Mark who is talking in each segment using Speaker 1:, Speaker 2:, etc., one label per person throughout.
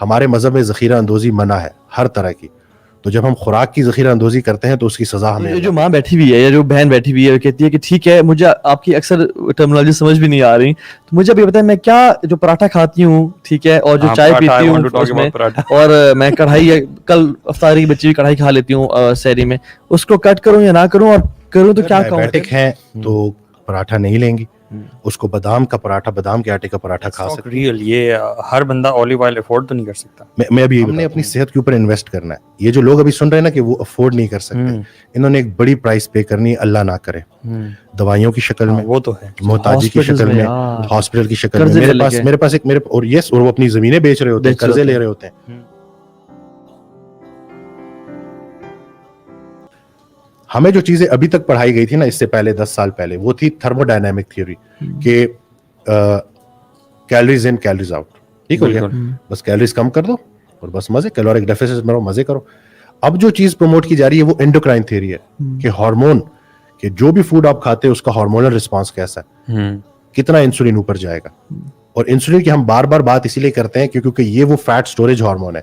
Speaker 1: ہمارے مذہب میں ذخیرہ اندوزی منع ہے ہر طرح کی. تو جب ہم خوراک کی ذخیرہ اندوزی کرتے ہیں تو اس کی سزا ہمیں.
Speaker 2: جو ماں بیٹھی ہوئی ہے یا جو بہن بیٹھی ہوئی ہے کہتی ہے کہ ٹھیک ہے مجھے آپ کی اکثر ٹرمنالوجی سمجھ بھی نہیں آ رہی, تو مجھے ابھی بتائیں میں کیا جو پراٹھا کھاتی ہوں ٹھیک ہے اور جو چائے پیتی ہوں اس میں, اور میں کڑھائی کل افطاری کی بچی ہوئی کڑھائی کھا لیتی ہوں سحری میں, اس کو کٹ کروں یا نہ کروں, اور کروں تو کیا کہوں.
Speaker 1: ڈائبیٹک ہیں تو پراٹھا نہیں لیں گی, اس کو بادام کا پراٹھا, بادام کے آٹے کا پراٹھا کھا سکتے ہیں.
Speaker 3: ریئل یہ ہر بندہ اولیو آئل افورڈ تو نہیں کر سکتا.
Speaker 1: میں ابھی ہم نے اپنی صحت کے اوپر انویسٹ کرنا ہے. یہ جو لوگ ابھی سن رہے ہیں نا کہ وہ افورڈ نہیں کر سکتے, انہوں نے ایک بڑی پرائس پے کرنی ہے, اللہ نہ کرے, دوائیوں کی شکل میں,
Speaker 3: وہ تو ہے,
Speaker 1: محتاجی کی شکل میں, ہاسپٹل کی شکل میں. میرے پاس ایک اور یس, اور وہ اپنی زمینیں بیچ رہے ہوتے ہیں, قرضے لے رہے ہوتے ہیں. ہمیں جو چیزیں ابھی تک پڑھائی گئی تھی نا اس سے پہلے 10 سال پہلے, وہ تھی تھرمو ڈائنامک تھیوری کہ کیلریز ان کیلریز آؤٹ. ٹھیک ہو گیا, بس کیلریز کم کر دو اور بس مزے, کیلورک ڈیفیسٹ میں رہو, مزے کرو. اب جو چیز پروموٹ کی جا رہی ہے وہ انڈوکرائن تھیوری ہے کہ ہارمون, کہ جو بھی فوڈ آپ کھاتے ہیں اس کا ہارمونل رسپانس کیسا ہے, کتنا انسولین اوپر جائے گا. اور انسولین کی ہم بار بار بات اسی لیے کرتے ہیں کیونکہ یہ وہ فیٹ سٹوریج ہارمون ہے.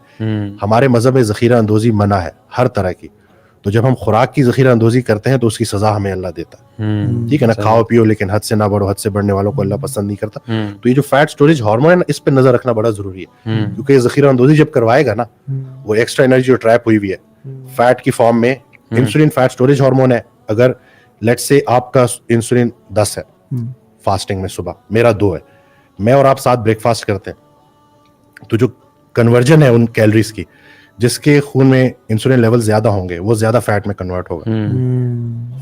Speaker 1: ہمارے مذہب میں ذخیرہ اندوزی منع ہے ہر طرح کی. تو جب ہم خوراک کی ذخیرہ اندوزی کرتے ہیں تو اس کی سزا ہمیں اللہ دیتا ہے. ٹھیک ہے نا, کھاؤ پیو لیکن حد سے نہ بڑھو, حد سے بڑھنے والوں کو اللہ پسند نہیں کرتا. تو یہ جو فیٹ سٹوریج ہارمون ہے نا, اس پہ نظر رکھنا بڑا ضروری ہے, کیونکہ یہ ذخیرہ اندوزی جب کروائے گا نا, وہ ایکسٹرا انرجی جو ٹریپ ہوئی ہوئی ہے فیٹ کی فارم میں, انسولین فیٹ سٹوریج ہارمون ہے. اگر لیٹ سے آپ کا انسولین 10 ہے فاسٹنگ میں صبح, میرا 2 ہے, میں اور آپ ساتھ بریک فاسٹ کرتے ہیں, تو جو کنورژن ہے ان کیلریز کی, جس کے خون میں انسولین لیول زیادہ ہوں گے وہ زیادہ فیٹ میں کنورٹ ہوگا.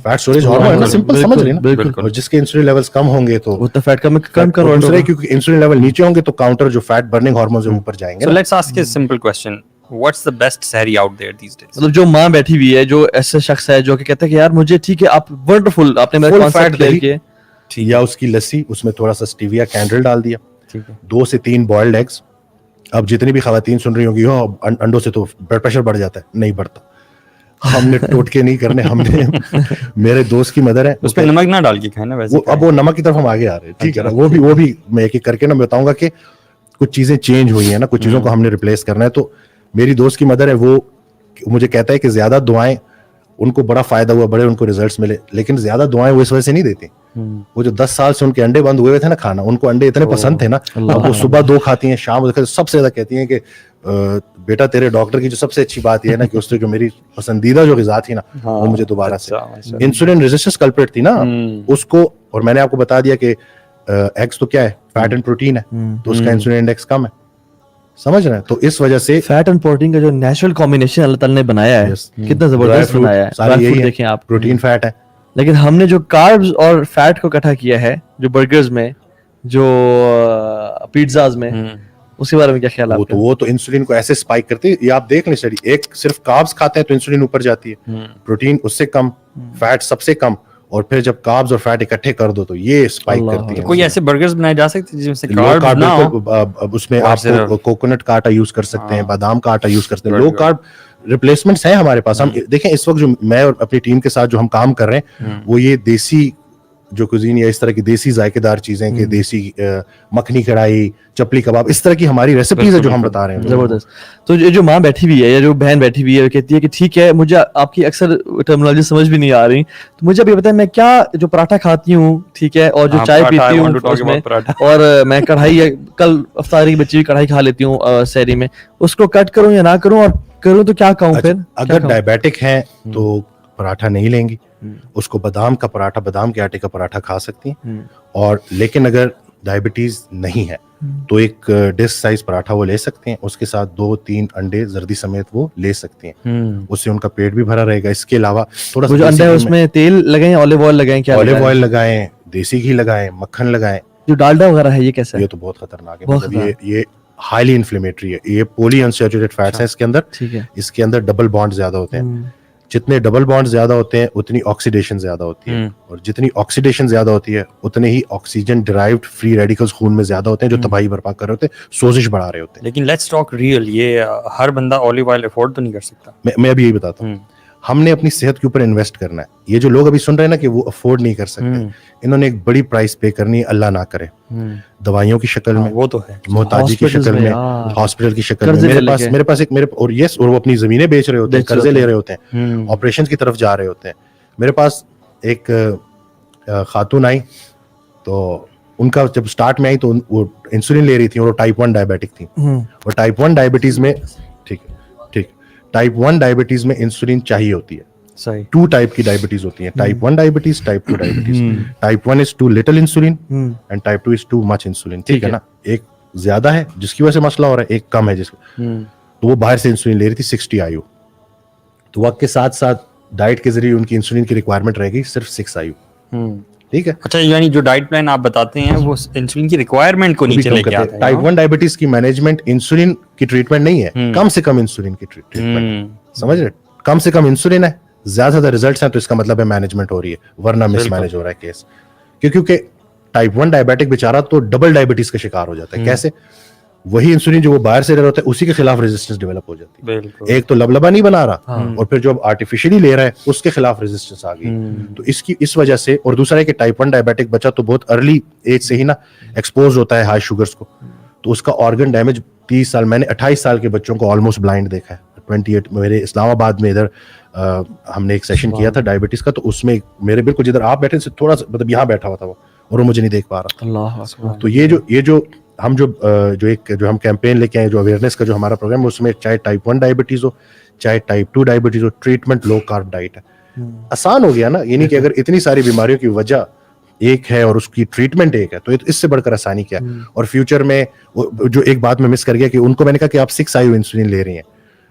Speaker 1: فیٹ سٹوریج ہارمون ہے, سمپل سمجھ رہے ہیں نا. اور جس کے انسولین لیولز کم ہوں گے تو
Speaker 2: وہ فیٹ کم کنورٹ ہوگا,
Speaker 1: کیونکہ انسولین لیول نیچے ہوں گے تو کاؤنٹر جو فیٹ برننگ ہارمونز ہیں اوپر جائیں گے.
Speaker 3: So let's ask a simple question. What's the best sehri out there these days?
Speaker 2: مطلب جو ماں بیٹھی ہوئی ہے, جو ایسا شخص ہے جو کہ کہتا ہے کہ یار مجھے ٹھیک ہے, آپ ونڈرفل, آپ نے میرا کانسیپٹ کلیئر کیا,
Speaker 1: یا اس کی لسی, اس میں تھوڑا سا اسٹیویا کینڈل ڈال دیا, 2 سے 3 بوائلڈ ایگز. اب جتنی بھی خواتین سن رہی ہوں گی انڈوں سے تو بلڈ پریشر بڑھ جاتا ہے, نہیں بڑھتا. ہم نے ٹوٹکے نہیں کرنے, ہم نے, میرے دوست کی مدر ہے,
Speaker 3: اس پہ نمک نہ ڈال کے کھانا ویسے.
Speaker 1: اب وہ نمک کی طرف ہم آگے آ رہے ہیں, ٹھیک ہے نا, وہ بھی میں ایک ایک کر کے نا بتاؤں گا کہ کچھ چیزیں چینج ہوئی ہیں نا, کچھ چیزوں کو ہم نے ریپلیس کرنا ہے. تو میری دوست کی مدر ہے, وہ مجھے کہتا ہے کہ زیادہ دعائیں, ان کو بڑا فائدہ ہوا, بڑے ان کو ریزلٹس ملے, لیکن زیادہ دعائیں وہ اس وجہ سے نہیں دیتی. وہ جو 10 سال سے ان کے انڈے بند ہوئے تھے نا کھانا, ان کو انڈے اتنے پسند تھے نا, اب وہ صبح 2 کھاتی ہیں, شام سب سے زیادہ کہتی ہیں کہ بیٹا تیرے ڈاکٹر کی جو سب سے اچھی بات یہ ہے نا کہ اس سے جو میری پسندیدہ جو غذا تھی نا وہ مجھے دوبارہ سے, انسولین ریزسٹنس کلپریٹ تھی نا اس کو. اور میں نے آپ کو بتا دیا کہ ایگز تو کیا ہے, فیٹ اینڈ پروٹین ہے, تو اس کا انسولین انڈیکس کم ہے, سمجھ رہے ہیں. تو اس وجہ سے
Speaker 2: فیٹ اینڈ پروٹین کا جو نیچرل کمبینیشن اللہ تعالیٰ نے بنایا ہے کتنا زبردست بنایا ہے.
Speaker 1: سارے یہی
Speaker 2: دیکھیں آپ,
Speaker 1: پروٹین فیٹ ہے,
Speaker 2: لیکن ہم نے جو کاربز اور فیٹ کو اکٹھا کیا ہے, جو برگرز میں, جو پیزاز میں, اس کے بارے میں کیا خیال ہے آپ کا؟
Speaker 1: وہ تو انسولین کو ایسے اسپائک کرتی ہے, یہ آپ دیکھ لیں اسٹڈی, ایک صرف کاربز کھاتے ہیں تو انسولین اوپر جاتی ہے, پروٹین اس سے کم, فیٹ سب سے کم, اور پھر جب کاربز اور فیٹ اکٹھے کر دو تو یہ اسپائک کرتی ہے.
Speaker 3: کوئی ایسے برگرز بنائے جا سکتے ہیں جن سے کارب نہ ہو,
Speaker 1: اس میں آپ کوکونٹ کا آٹا یوز کر سکتے ہیں, بادام کا آٹا یوز کر سکتے ہیں, لو کارب ریپلیسمنٹس ہیں ہمارے پاس. ہم دیکھیں اس وقت جو میں اور اپنی ٹیم کے ساتھ جو ہم کام کر رہے ہیں وہ یہ دیسی جو کوزین یا اس طرح کی دیسی ذائقے دار چیزیں, کہ دیسی مکھنی کڑھائی, چپلی کباب, اس طرح کی ہماری ریسیپیز ہے جو ہم بتا رہے ہیں.
Speaker 2: زبردست. تو یہ جو ماں بیٹھی ہوئی ہے یا جو بہن بیٹھی ہوئی ہے کہتی ہے کہ ٹھیک ہے مجھے آپ کی اکثر ٹرمنالوجی سمجھ بھی نہیں آ رہی, تو مجھے ابھی بتائیں میں کیا جو پراٹھا کھاتی ہوں ٹھیک ہے اور جو چائے پیتی ہوں اس میں, اور میں کڑھائی کل افطاری کی بچی ہوئی کڑھائی کھا لیتی ہوں سحری میں, اس کو کٹ کروں یا نہ کروں, اور کروں تو کیا کہوں پھر؟
Speaker 1: اگر ڈائبیٹک ہیں تو پراٹھا نہیں لیں گی, اس کو بادام کا پراٹھا, بادام کے آٹے کا پراٹھا کھا سکتی ہیں. اور لیکن اگر ڈائبٹیز نہیں ہے تو ایک ڈش سائز پراٹھا وہ لے سکتے ہیں, اس کے ساتھ 2-3 انڈے زردی سمیت وہ لے سکتے ہیں, اس سے ان کا پیٹ بھی بھرا رہے گا. اس کے علاوہ تھوڑا سا
Speaker 2: انڈے اس میں تیل لگائیں, اولیو آئل لگائیں, کیا
Speaker 1: اولیو آئل لگائیں, دیسی گھی لگائیں, مکھن لگائیں.
Speaker 2: جو ڈالڈا وغیرہ ہے یہ کیسا ہے؟
Speaker 1: یہ تو بہت خطرناک ہے, مطلب یہ ہائیلی انفلیمیٹری ہے, یہ پولی انسیچوریٹڈ فیٹس ہیں اس کے اندر. اس کے اندر ڈبل بانڈ زیادہ ہوتے ہیں, جتنے ڈبل بانڈ زیادہ ہوتے ہیں اتنی آکسیڈیشن زیادہ ہوتی ہے, اور جتنی آکسیڈیشن زیادہ ہوتی ہے اتنے ہی آکسیجن ڈرائیوڈ فری ریڈیکلز خون میں زیادہ ہوتے ہیں جو تباہی برپا کر رہے ہوتے ہیں, سوزش بڑھا رہے ہوتے ہیں.
Speaker 3: لیکن لیٹس ٹاک ریئل, یہ ہر بندہ اولیو آئل افورڈ تو نہیں کر سکتا.
Speaker 1: میں ابھی یہی بتاتا ہوں, ہم نے اپنی صحت کے اوپر انویسٹ کرنا ہے. یہ جو لوگ ابھی سن رہے ہیں نا کہ وہ افورڈ نہیں کر سکتے, انہوں نے ایک بڑی پرائس پے کرنی ہے, اللہ نہ کرے, دوائیوں کی شکل میں,
Speaker 3: وہ تو ہے,
Speaker 1: محتاجی کی شکل میں, ہاسپٹل کی شکل میں. میرے پاس اور یس, اور وہ اپنی زمینیں بیچ رہے ہوتے ہیں, قرضے لے رہے ہوتے ہیں, آپریشن کی طرف جا رہے ہوتے ہیں. میرے پاس ایک خاتون آئی, تو ان کا جب سٹارٹ میں آئی تو وہ انسولین لے رہی تھی, اور وہ ٹائپ 1 ڈائبیٹک تھی. اور ٹائپ 1 ڈائبٹیز میں ٹائپ 1 ڈائبٹیز میں انسولین چاہیے ہوتی ہے.
Speaker 3: صحیح.
Speaker 1: 2 ٹائپ کی ڈائبٹیز ہوتی ہیں, type 1 diabetes, type 2 diabetes. Type 1 is too little insulin and type 2 is too much insulin. ٹھیک ہے نا, ایک زیادہ ہے جس کی وجہ سے مسئلہ ہو رہا ہے, ایک کم ہے جس تو وہ باہر سے انسولین لے رہی تھی 60 IU. تو وقت کے ساتھ ساتھ ڈائٹ کے ذریعے ان کی انسولین کی ریکوائرمنٹ رہ گئی صرف 6 IU. ٹھیک ہے.
Speaker 3: اچھا, یعنی جو ڈائٹ پلان آپ بتاتے ہیں وہ انسولین کی ریکوائرمنٹ کو نیچے لے کے آتا ہے.
Speaker 1: ٹائپ 1 ڈائبٹیز کی مینجمنٹ انسولین کی ٹریٹمنٹ نہیں ہے, کم سے کم انسولین کی ٹریٹمنٹ. سمجھ رہے, کم سے کم انسولین ہے, زیادہ سے زیادہ ریزلٹس ہیں, تو اس کا مطلب ہے مینجمنٹ ہو رہی ہے, ورنہ مس مینج ہو رہا ہے کیس. کیونکہ ٹائپ 1 ڈائبیٹک بیچارہ تو ڈبل ڈائبٹیز کا شکار ہو جاتا ہے. کیسے؟ وہی انسولین جو وہ باہر سے لے رہا ہوتا ہے اسی کے خلاف ریزسٹنس ڈیولپ ہو جاتی ہے. ایک تو لبلبا نہیں بنا رہا, اور پھر جو اب آرٹیفیشلی لے رہا ہے اس کے خلاف ریزسٹنس آ گئی. تو اس وجہ سے, اور دوسرا ہے کہ ٹائپ 1 ڈائبیٹک بچہ تو بہت ارلی ایج سے ہی نا ایکسپوز ہوتا ہے ہائی شوگرز کو, تو اس کا آرگن ڈیمیج 30 سال, میں نے 28 سال کے بچوں کو آلموسٹ بلائنڈ دیکھا ہے. 28 میرے اسلام آباد میں ادھر ہم نے ایک سیشن کیا تھا ڈائبٹیز کا, تو اس میں میرے بالکل جدھر آپ بیٹھے سے تھوڑا سا مطلب یہاں بیٹھا ہوا تھا وہ, اور وہ مجھے نہیں دیکھ پا رہا تھا. تو یہ جو ہم جو ہم کیمپین لے کے آئے, جو اویئرنیس کا جو ہمارا پروگرام ہے, اس میں چاہے ٹائپ 1 ڈائبٹیز ہو چاہے ٹائپ 2 ڈائبٹیز ہو, ٹریٹمنٹ لو کارب ڈائٹ ہے. آسان ہو گیا نا, یعنی کہ اگر اتنی ساری بیماریوں کی وجہ ایک ہے اور اس کی ٹریٹمنٹ ایک ہے, تو اس سے بڑھ کر آسانی کیا. اور فیوچر میں جو ایک بات میں مس کر گیا کہ ان کو میں نے کہا کہ آپ 6 IU انسولین لے رہی ہیں,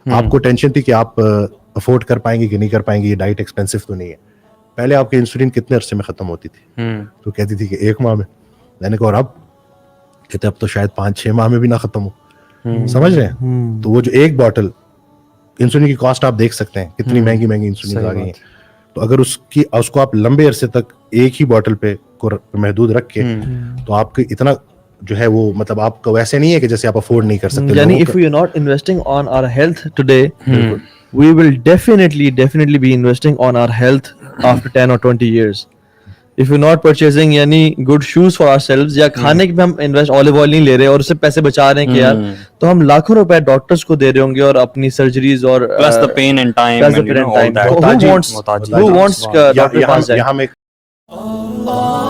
Speaker 1: آپ کو ٹینشن تھی کہ آپ افورڈ کر پائیں گے کہ نہیں کر پائیں گے, یہ ڈائٹ ایکسپینسو تو نہیں ہے. پہلے آپ کی انسولین کتنے عرصے میں ختم ہوتی تھی؟ تو کہتی تھی کہ 1 ماہ میں. میں نے کہا اور اب کہتے اب تو شاید 5-6 ماہ میں بھی نہ ختم ہو. سمجھ رہے ہیں؟ تو وہ جو ایک باٹل انسولین کی کاسٹ آپ دیکھ سکتے ہیں کتنی مہنگی انسولین آ گئی ہیں. تو اگر اس کو آپ لمبے عرصے تک ایک ہی باٹل پہ محدود رکھ کے, تو آپ کو اتنا جو ہے وہ مطلب آپ کو ویسے نہیں ہے کہ جیسے آپ افورڈ نہیں کر سکتے.
Speaker 2: یعنی if we are not investing on our health today, we will definitely be investing on our health after 10 or 20 years. If we're not purchasing یعنی good shoes for ourselves, یا کھانے میں ہم انویسٹ olive oil نہیں لے رہے اور اس سے پیسے بچا رہے ہیں کہ یار, تو ہم لاکھوں روپے ڈاکٹرز کو دے رہے ہوں گے اور اپنی سرجریز اور
Speaker 3: plus the pain and time and you know all that.
Speaker 2: Who wants doctor کے پاس جائے.
Speaker 1: یہاں میں
Speaker 4: Allah